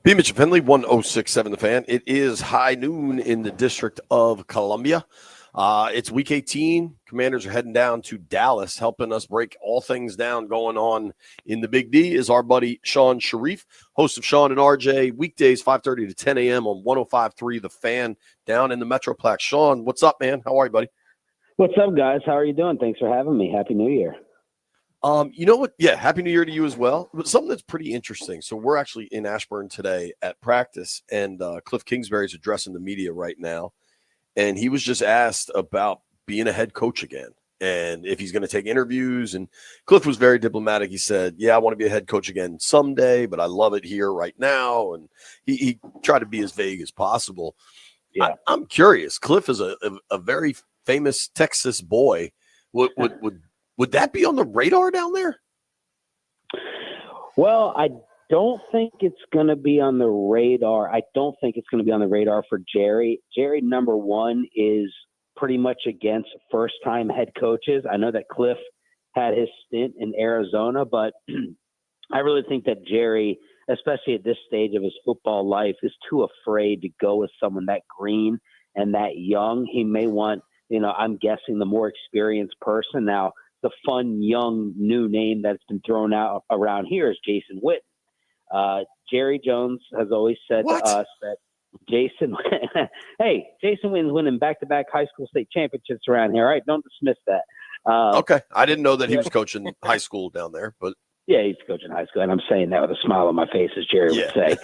BMitch and Finlay, 1067 The Fan. It is high noon in the District of Columbia. It's week 18. Commanders are heading down to Dallas. Helping us break all things down going on in the Big D is our buddy Shan Shariff, host of Shan and RJ, weekdays 5:30 to 10 a.m. on 105.3 The Fan down in the Metroplex. Shan, what's up, man? How are you, buddy? What's up, guys? How are you doing? Thanks for having me. Happy New Year. You know what? Yeah, Happy New Year to you as well. But something that's pretty interesting. So we're actually in Ashburn today at practice, and Cliff Kingsbury's addressing the media right now. And he was just asked about being a head coach again and if he's going to take interviews. And Cliff was very diplomatic. He said, yeah, I want to be a head coach again someday, but I love it here right now. And he tried to be as vague as possible. Yeah. I'm curious. Cliff is a very famous Texas boy. Would that be on the radar down there? Well, I don't think it's going to be on the radar. I don't think it's going to be on the radar for Jerry. Jerry, number one, is pretty much against first-time head coaches. I know that Cliff had his stint in Arizona, but I really think that Jerry, especially at this stage of his football life, is too afraid to go with someone that green and that young. He may want, I'm guessing the more experienced person. Now, the fun, young, new name that's been thrown out around here is Jason Witten. Jerry Jones has always said to us that Jason Witten's winning back-to-back high school state championships around here. All right, don't dismiss that. Okay, I didn't know that he was coaching high school down there, but yeah, he's coaching high school, and I'm saying that with a smile on my face, as Jerry would say.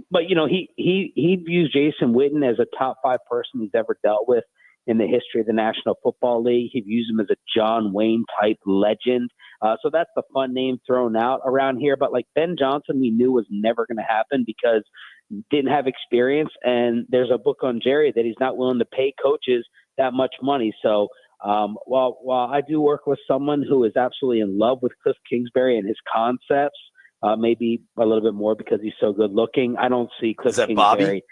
But he views Jason Witten as a top 5 person he's ever dealt with in the history of the National Football League. He views him as a John Wayne type legend. So that's the fun name thrown out around here. But like Ben Johnson, we knew was never going to happen because he didn't have experience. And there's a book on Jerry that he's not willing to pay coaches that much money. So while I do work with someone who is absolutely in love with Cliff Kingsbury and his concepts, maybe a little bit more because he's so good looking, I don't see Cliff Kingsbury. Bobby?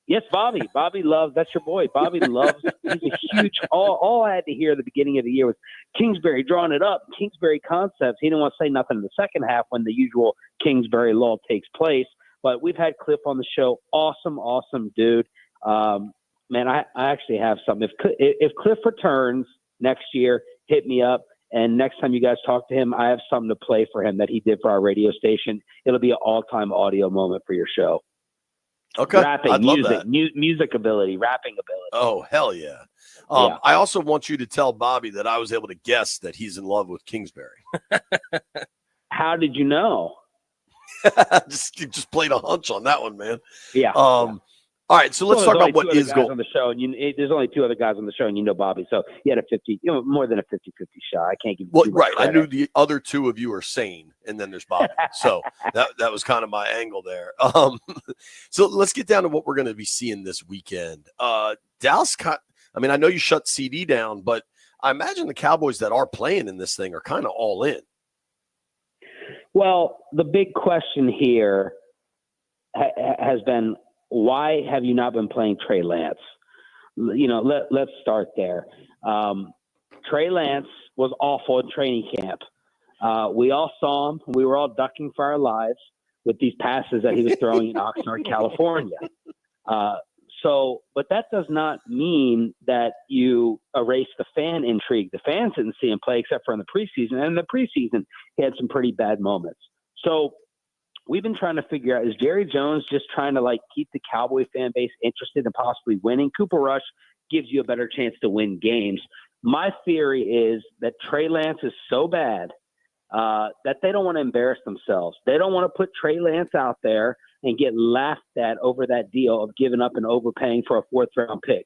Yes, Bobby. Bobby loves, that's your boy. Bobby loves, he's a huge, all I had to hear at the beginning of the year was Kingsbury drawing it up, Kingsbury concepts. He didn't want to say nothing in the second half when the usual Kingsbury lull takes place. But we've had Cliff on the show. Awesome dude. Man, I actually have something. If Cliff returns next year, hit me up. And next time you guys talk to him, I have something to play for him that he did for our radio station. It'll be an all-time audio moment for your show. Okay, rapping, I'd music, love that. Music ability, rapping ability. Oh, hell yeah. I also want you to tell Bobby that I was able to guess that he's in love with Kingsbury. How did you know? just played a hunch on that one, man. Yeah. All right, so let's talk about what is going on the show. And there's only 2 other guys on the show, and you know Bobby. So he had a 50, more than a 50-50 shot. I can't give you too much credit. I knew the other 2 of you are sane, and then there's Bobby. So that was kind of my angle there. So let's get down to what we're going to be seeing this weekend. Dallas, I know you shut CD down, but I imagine the Cowboys that are playing in this thing are kind of all in. Well, the big question here has been, why have you not been playing Trey Lance? Let's start there. Trey Lance was awful in training camp. We all saw him. We were all ducking for our lives with these passes that he was throwing in Oxnard, California. But that does not mean that you erase the fan intrigue. The fans didn't see him play except for in the preseason. And in the preseason, he had some pretty bad moments. So we've been trying to figure out, is Jerry Jones just trying to keep the Cowboy fan base interested in possibly winning? Cooper Rush gives you a better chance to win games. My theory is that Trey Lance is so bad that they don't want to embarrass themselves. They don't want to put Trey Lance out there and get laughed at over that deal of giving up and overpaying for a 4th-round pick.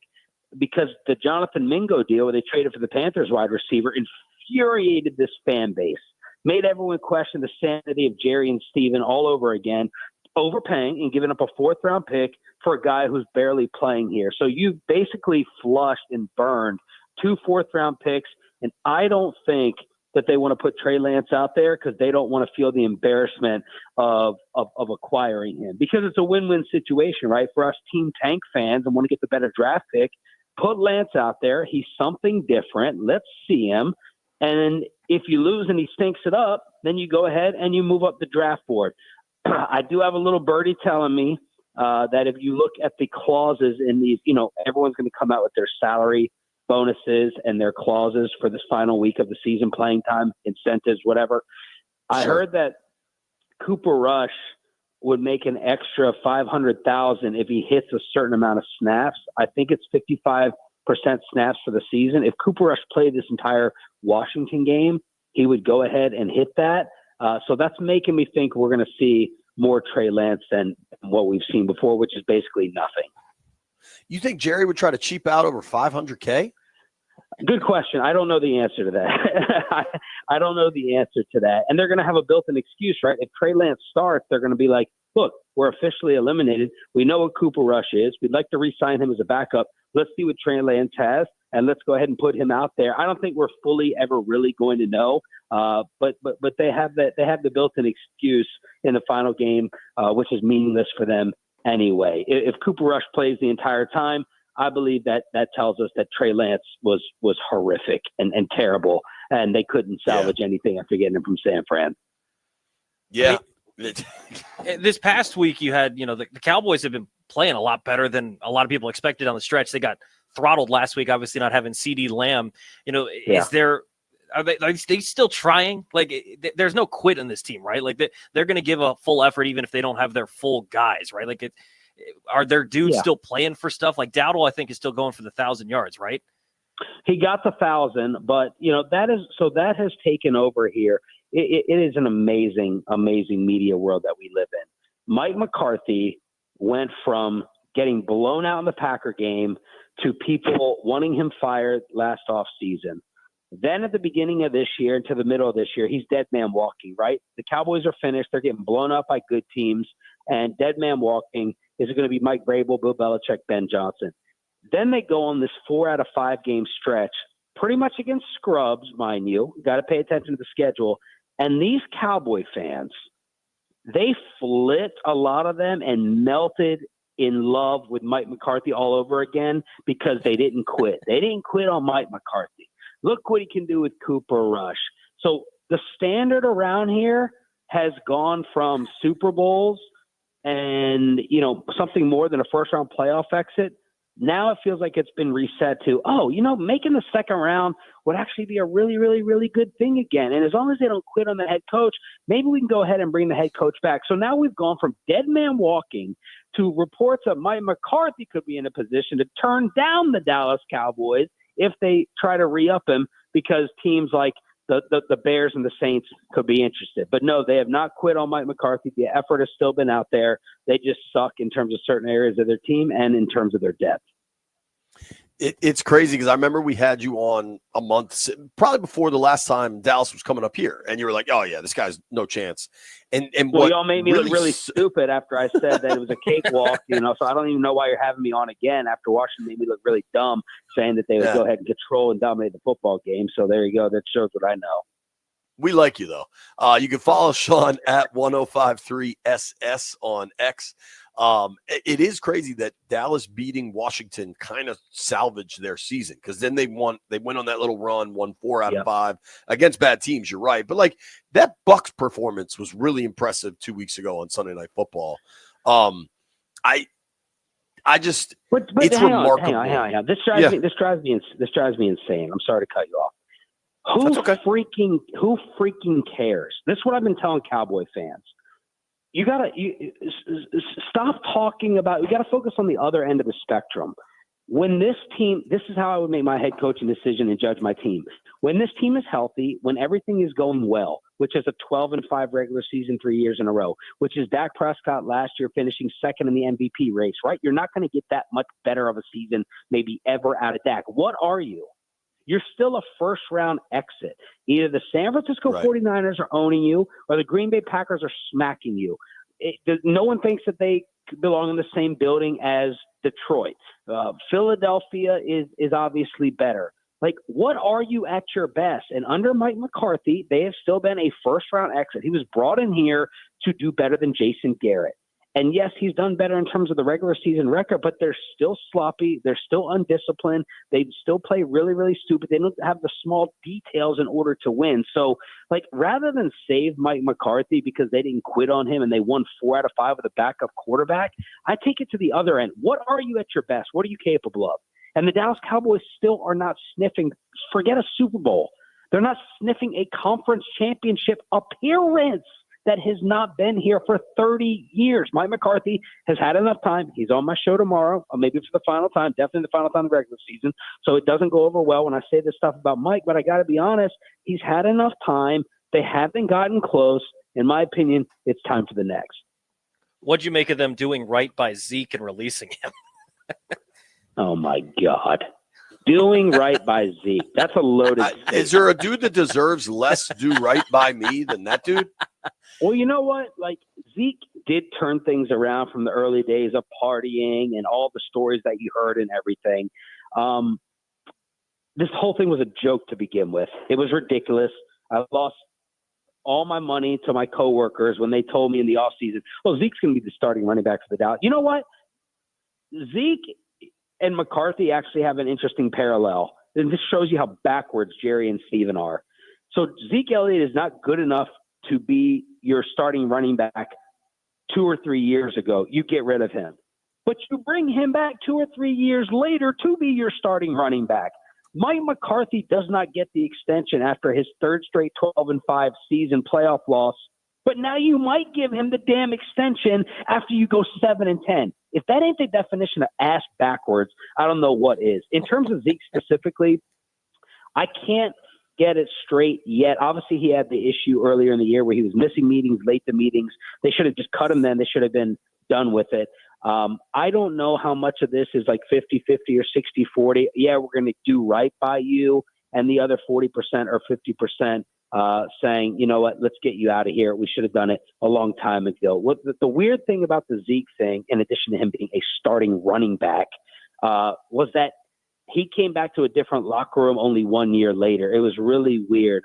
Because the Jonathan Mingo deal where they traded for the Panthers wide receiver infuriated this fan base. Made everyone question the sanity of Jerry and Steven all over again, overpaying and giving up a 4th-round pick for a guy who's barely playing here. So you basically flushed and burned 2 4th-round picks, and I don't think that they want to put Trey Lance out there because they don't want to feel the embarrassment of acquiring him. Because it's a win-win situation, right? For us Team Tank fans and want to get the better draft pick, put Lance out there. He's something different. Let's see him. And if you lose and he stinks it up, then you go ahead and you move up the draft board. I do have a little birdie telling me that if you look at the clauses in these, everyone's going to come out with their salary bonuses and their clauses for this final week of the season, playing time, incentives, whatever. I heard that Cooper Rush would make an extra $500,000 if he hits a certain amount of snaps. I think it's 55% snaps for the season. If Cooper Rush played this entire Washington game, he would go ahead and hit that. So that's making me think we're going to see more Trey Lance than what we've seen before, which is basically nothing. You think Jerry would try to cheap out over $500K? Good question. I don't know the answer to that. I don't know the answer to that. And they're going to have a built-in excuse, right? If Trey Lance starts, they're going to be like, look, we're officially eliminated. We know what Cooper Rush is. We'd like to re-sign him as a backup. Let's see what Trey Lance has, and let's go ahead and put him out there. I don't think we're fully ever really going to know, but they have the built-in excuse in the final game, which is meaningless for them anyway. If Cooper Rush plays the entire time, I believe that tells us that Trey Lance was horrific and terrible, and they couldn't salvage anything after getting him from San Fran. Yeah. This past week, you had, the Cowboys have been playing a lot better than a lot of people expected on the stretch. They got throttled last week, obviously not having CeeDee Lamb. Are they still trying? Like, there's no quit in this team, right? Like, they're going to give a full effort even if they don't have their full guys, right? Like, are their dudes still playing for stuff? Like Dowdle, I think, is still going for the 1,000 yards, right? He got the 1,000, but that has taken over here. It is an amazing, amazing media world that we live in. Mike McCarthy went from getting blown out in the Packer game to people wanting him fired last off season. Then at the beginning of this year into the middle of this year, he's dead man walking, right? The Cowboys are finished. They're getting blown up by good teams, and dead man walking is going to be Mike Vrabel, Bill Belichick, Ben Johnson. Then they go on this 4 out of 5 game stretch, pretty much against scrubs, mind you. Got to pay attention to the schedule. And these Cowboy fans, they flipped, a lot of them, and melted in love with Mike McCarthy all over again because they didn't quit. They didn't quit on Mike McCarthy. Look what he can do with Cooper Rush. So the standard around here has gone from Super Bowls and, something more than a first-round playoff exit. Now it feels like it's been reset to, making the second round would actually be a really, really, really good thing again. And as long as they don't quit on the head coach, maybe we can go ahead and bring the head coach back. So now we've gone from dead man walking to reports that Mike McCarthy could be in a position to turn down the Dallas Cowboys if they try to re-up him because teams like the Bears and the Saints could be interested. But no, they have not quit on Mike McCarthy. The effort has still been out there. They just suck in terms of certain areas of their team and in terms of their depth. It's crazy because I remember we had you on a month, probably before the last time Dallas was coming up here, and you were like, "Oh yeah, this guy's no chance." And well, y'all made me look really stupid after I said that it was a cakewalk, So I don't even know why you're having me on again after Washington made me look really dumb, saying that they would go ahead and control and dominate the football game. So there you go. That shows what I know. We like you though. You can follow Shan at 1053SS on X. It is crazy that Dallas beating Washington kind of salvaged their season because then they went on that little run, won 4 out of 5 against bad teams. You're right, but like that Bucs performance was really impressive 2 weeks ago on Sunday Night Football. I just it's remarkable. Hang on. This drives me insane. I'm sorry to cut you off. Who freaking cares? This is what I've been telling Cowboy fans. You stop talking about. You got to focus on the other end of the spectrum. When this team, this is how I would make my head coaching decision and judge my team. When this team is healthy, when everything is going well, which is a 12-5 regular season 3 years in a row, which is Dak Prescott last year finishing second in the MVP race, right? You're not going to get that much better of a season, maybe ever, out of Dak. What are you? You're still a first-round exit. Either the San Francisco 49ers are owning you or the Green Bay Packers are smacking you. No one thinks that they belong in the same building as Detroit. Philadelphia is obviously better. Like, what are you at your best? And under Mike McCarthy, they have still been a first-round exit. He was brought in here to do better than Jason Garrett. And yes, he's done better in terms of the regular season record, but they're still sloppy. They're still undisciplined. They still play really, really stupid. They don't have the small details in order to win. So, like, rather than save Mike McCarthy because they didn't quit on him and they won 4 out of 5 with a backup quarterback, I take it to the other end. What are you at your best? What are you capable of? And the Dallas Cowboys still are not sniffing. Forget a Super Bowl. They're not sniffing a conference championship appearance that has not been here for 30 years. Mike McCarthy has had enough time. He's on my show tomorrow, or maybe for the final time, definitely the final time of the regular season. So it doesn't go over well when I say this stuff about Mike, but I got to be honest, he's had enough time. They haven't gotten close. In my opinion, it's time for the next. What'd you make of them doing right by Zeke and releasing him? Oh, my God. Doing right by Zeke. That's a loaded statement. Is there a dude that deserves less do right by me than that dude? Well, you know what? Like, Zeke did turn things around from the early days of partying and all the stories that you heard and everything. This whole thing was a joke to begin with. It was ridiculous. I lost all my money to my coworkers when they told me in the offseason, oh, Zeke's going to be the starting running back for the Dallas. You know what? Zeke and McCarthy actually have an interesting parallel. And this shows you how backwards Jerry and Steven are. So Zeke Elliott is not good enough to be your starting running back 2 or 3 years ago. You get rid of him. But you bring him back 2 or 3 years later to be your starting running back. Mike McCarthy does not get the extension after his 3rd straight 12-5 season playoff loss. But now you might give him the damn extension after you go 7-10. If that ain't the definition of ass backwards, I don't know what is. In terms of Zeke specifically, I can't get it straight yet. Obviously, he had the issue earlier in the year where he was missing meetings, late to meetings. They should have just cut him then. They should have been done with it. I don't know how much of this is like 50-50 or 60-40. Yeah, we're going to do right by you. And the other 40% or 50% saying, you know what, let's get you out of here. We should have done it a long time ago. What the weird thing about the Zeke thing, in addition to him being a starting running back, was that he came back to a different locker room only 1 year later. It was really weird.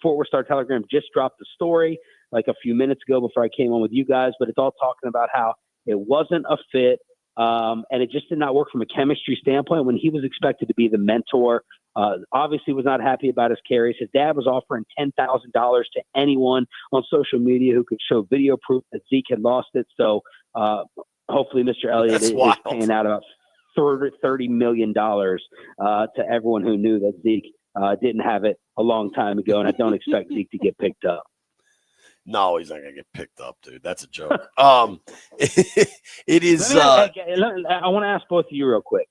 Fort Worth Star Telegram just dropped the story like a few minutes ago before I came on with you guys, but it's all talking about how it wasn't a fit, and it just did not work from a chemistry standpoint when he was expected to be the mentor. Obviously was not happy about his carries. His dad was offering $10,000 to anyone on social media who could show video proof that Zeke had lost it. So hopefully Mr. Elliott is paying out about $30 million to everyone who knew that Zeke didn't have it a long time ago, and I don't expect Zeke to get picked up. No, he's not going to get picked up, dude. That's a joke. It is. I want to ask both of you real quick.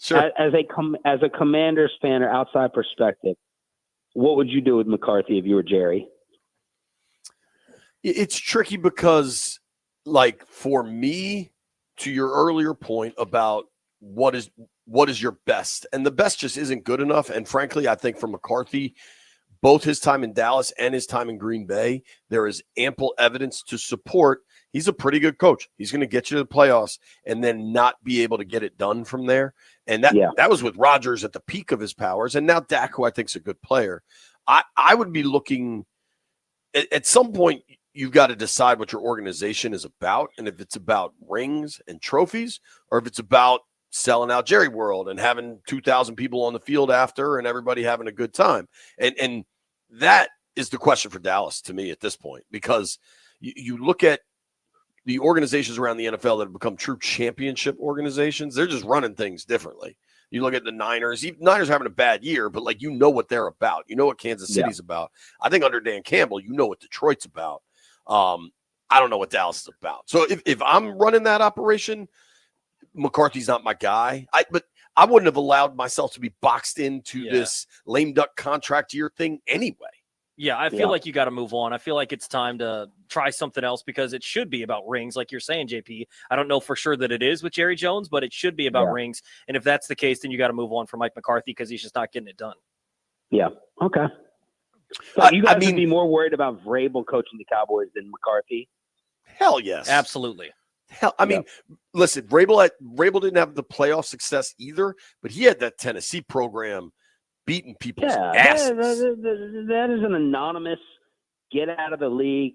Sure. As a Commanders fan or outside perspective, what would you do with McCarthy if you were Jerry? It's tricky because, like, for me, to your earlier point about what is your best, and the best just isn't good enough. And frankly, I think for McCarthy, both his time in Dallas and his time in Green Bay, there is ample evidence to support he's a pretty good coach. He's going to get you to the playoffs and then not be able to get it done from there. And that was with Rodgers at the peak of his powers. And now Dak, who I think is a good player. I would be looking at some point, you've got to decide what your organization is about. And if it's about rings and trophies, or if it's about selling out Jerry World and having 2,000 people on the field after and everybody having a good time. And that is the question for Dallas to me at this point, because you look at the organizations around the NFL that have become true championship organizations, they're just running things differently. You look at the Niners. Niners are having a bad year, but like, you know what they're about. You know what Kansas City's about. I think under Dan Campbell, you know what Detroit's about. I don't know what Dallas is about. So if I'm running that operation, McCarthy's not my guy. But I wouldn't have allowed myself to be boxed into this lame duck contract year thing anyway. Yeah, I feel like you got to move on. I feel like it's time to try something else, because it should be about rings, like you're saying, JP. I don't know for sure that it is with Jerry Jones, but it should be about rings. And if that's the case, then you got to move on from Mike McCarthy, because he's just not getting it done. Yeah. Okay. So you guys would be more worried about Vrabel coaching the Cowboys than McCarthy? Hell yes. Absolutely. Hell, I mean, listen, Vrabel didn't have the playoff success either, but he had that Tennessee program beating people's asses. That is an anonymous get out of the league,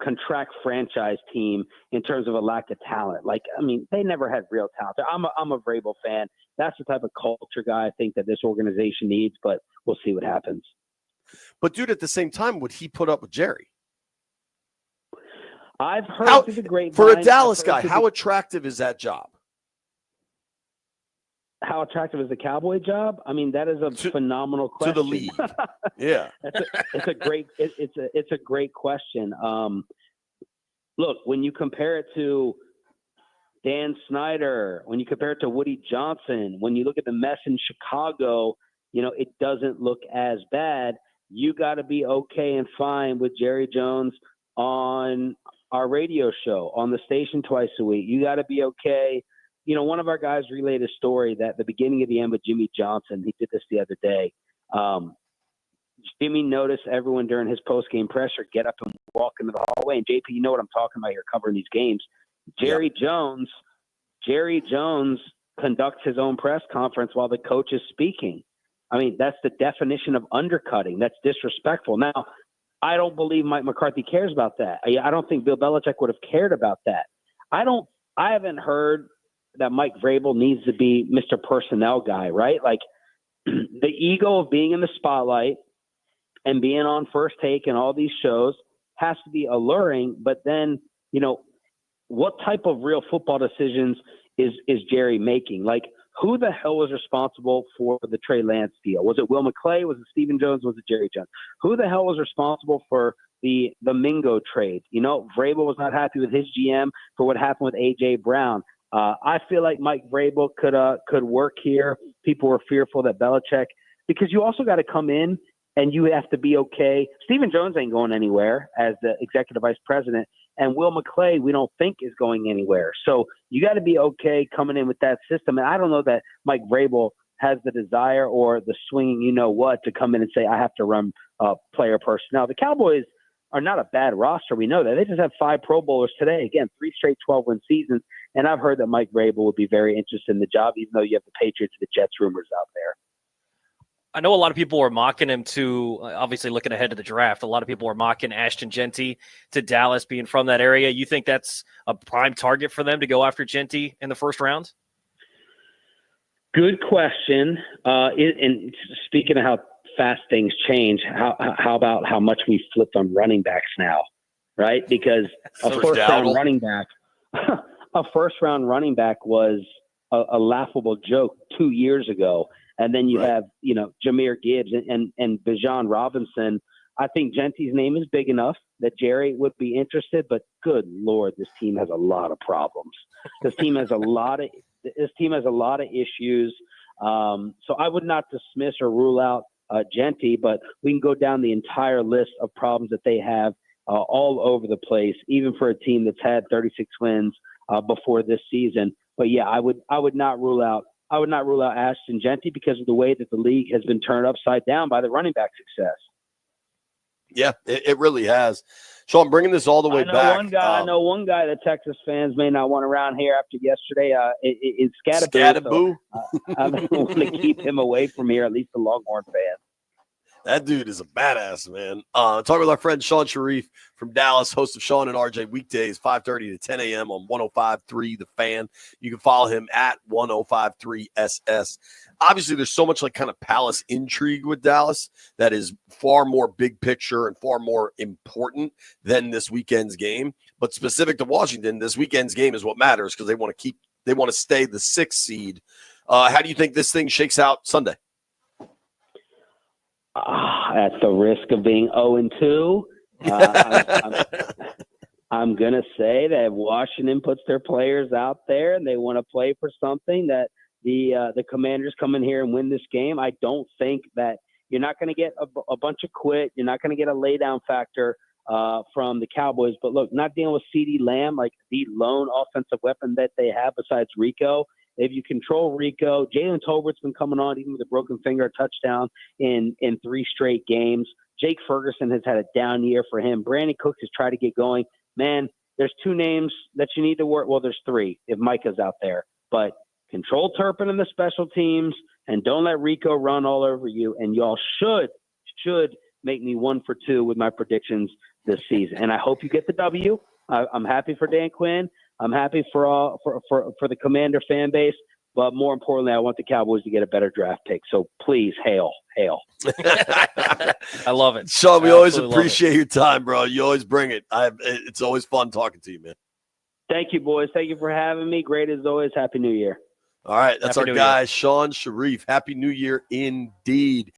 contract franchise team in terms of a lack of talent. Like, I mean, they never had real talent. I'm a Vrabel fan. That's the type of culture guy I think that this organization needs, but we'll see what happens. But, dude, at the same time, would he put up with Jerry? I've heard through the grapevine. For a Dallas guy, how attractive is that job? How attractive is the Cowboy job? I mean, that is a phenomenal question. To the league. Yeah. It's a great question. Look, when you compare it to Dan Snyder, when you compare it to Woody Johnson, when you look at the mess in Chicago, it doesn't look as bad. You got to be okay and fine with Jerry Jones on our radio show, on the station twice a week. You got to be okay. One of our guys relayed a story that the beginning of the end with Jimmy Johnson, he did this the other day. Jimmy noticed everyone during his post-game presser get up and walk into the hallway. And JP, you know what I'm talking about. You're covering these games. Jerry Jones conducts his own press conference while the coach is speaking. I mean, that's the definition of undercutting. That's disrespectful. Now, I don't believe Mike McCarthy cares about that. I don't think Bill Belichick would have cared about that. I haven't heard that Mike Vrabel needs to be Mr. Personnel guy, right? Like the ego of being in the spotlight and being on First Take and all these shows has to be alluring. But then, what type of real football decisions is Jerry making? Like, who the hell was responsible for the Trey Lance deal? Was it Will McClay? Was it Stephen Jones? Was it Jerry Jones? Who the hell was responsible for the Mingo trade? Vrabel was not happy with his GM for what happened with A.J. Brown. I feel like Mike Vrabel could work here. People were fearful that Belichick, because you also got to come in and you have to be okay. Stephen Jones ain't going anywhere as the executive vice president, and Will McClay we don't think is going anywhere. So you got to be okay coming in with that system. And I don't know that Mike Vrabel has the desire or the swinging to come in and say, I have to run player personnel. The Cowboys are not a bad roster. We know that. They just have 5 Pro Bowlers today. Again, 3 straight 12-win seasons. And I've heard that Mike Vrabel would be very interested in the job, even though you have the Patriots and the Jets rumors out there. I know a lot of people were mocking him to, obviously looking ahead to the draft, a lot of people were mocking Ashton Jenty to Dallas being from that area. You think that's a prime target for them to go after Jenty in the first round? Good question. And speaking of how fast things change, how about how much we flipped on running backs now, right? Because a first-round running back was a laughable joke 2 years ago. And then you have, Jahmyr Gibbs and Bijan Robinson. I think Jenty's name is big enough that Jerry would be interested, but good Lord, this team has a lot of problems. This team has a lot of issues. So I would not dismiss or rule out Jenty, but we can go down the entire list of problems that they have all over the place, even for a team that's had 36 wins before this season. But yeah, I would not rule out Ashton Jenty because of the way that the league has been turned upside down by the running back success. Yeah, it really has. So I'm bringing this all the way back. I know one guy that Texas fans may not want around here after yesterday in Scattaboo. So, I want to keep him away from here, at least the Longhorn fans. That dude is a badass, man. Talking with our friend Shan Shariff from Dallas, host of Shan and RJ weekdays, 5:30 to 10 a.m. on 105.3 The Fan. You can follow him at 105.3SS. Obviously, there's so much like kind of palace intrigue with Dallas that is far more big picture and far more important than this weekend's game. But specific to Washington, this weekend's game is what matters because they want to stay the 6th seed. How do you think this thing shakes out Sunday? At the risk of being 0-2, I'm going to say that Washington puts their players out there and they want to play for something, that the Commanders come in here and win this game. I don't think that you're not going to get a bunch of quit. You're not going to get a laydown factor from the Cowboys. But look, not dealing with CeeDee Lamb, like the lone offensive weapon that they have besides Rico. If you control Rico, Jalen Tolbert's been coming on even with a broken finger, touchdown in 3 straight games. Jake Ferguson has had a down year for him. Brandon Cooks has tried to get going. Man, there's 2 names that you need to work. Well, there's 3 if Micah's out there. But control Turpin in the special teams and don't let Rico run all over you. And y'all should make me 1 for 2 with my predictions this season. And I hope you get the W. I'm happy for Dan Quinn. I'm happy for the Commander fan base. But more importantly, I want the Cowboys to get a better draft pick. So please, hail. I love it. Sean, we always appreciate your time, bro. You always bring it. It's always fun talking to you, man. Thank you, boys. Thank you for having me. Great as always. Happy New Year. All right. That's our guy, Shan Shariff. Happy New Year indeed.